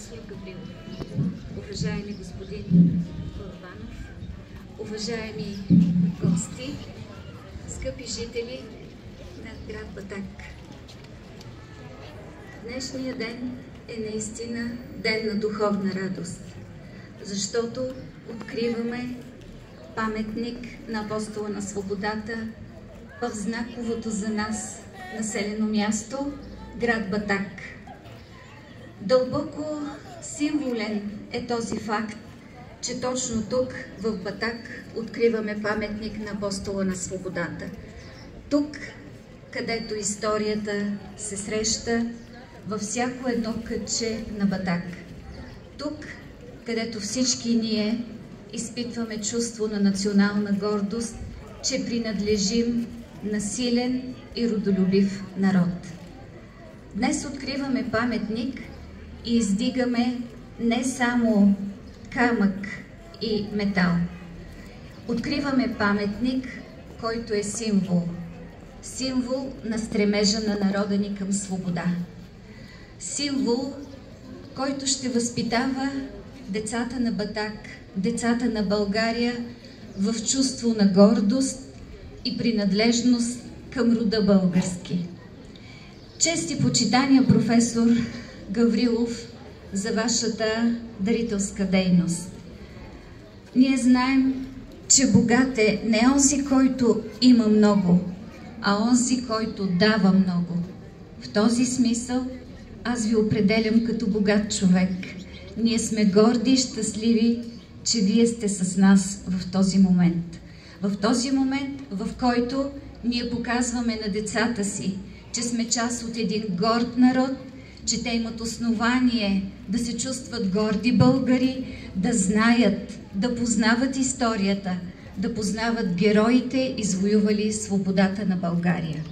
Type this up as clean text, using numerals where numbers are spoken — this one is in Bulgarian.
професор Гаврилов, уважаеми господин Балабанов, уважаеми гости, скъпи жители на град Батак. Днешният ден е наистина ден на духовна радост, защото откриваме паметник на Апостола на свободата в знаковото за нас населено място, град Батак. Дълбоко символен е този факт, че точно тук, в Батак, откриваме паметник на Апостола на свободата. Тук, където историята се среща във всяко едно кътче на Батак. Тук, където всички ние изпитваме чувство на национална гордост, че принадлежим на силен и родолюбив народ. Днес откриваме паметник и издигаме не само камък и метал. Откриваме паметник, който е символ. Символ на стремежа на народа ни към свобода. Символ, който ще възпитава децата на Батак, децата на България в чувство на гордост и принадлежност към рода български. Чест и почитания, професор Гаврилов, за вашата дарителска дейност. Ние знаем, че богат е не онзи, който има много, а онзи, който дава много. В този смисъл аз ви определям като богат човек. Ние сме горди и щастливи, че вие сте с нас в този момент. В този момент, в който ние показваме на децата си, че сме част от един горд народ, че те имат основание да се чувстват горди българи, да знаят, да познават историята, да познават героите, извоювали свободата на България.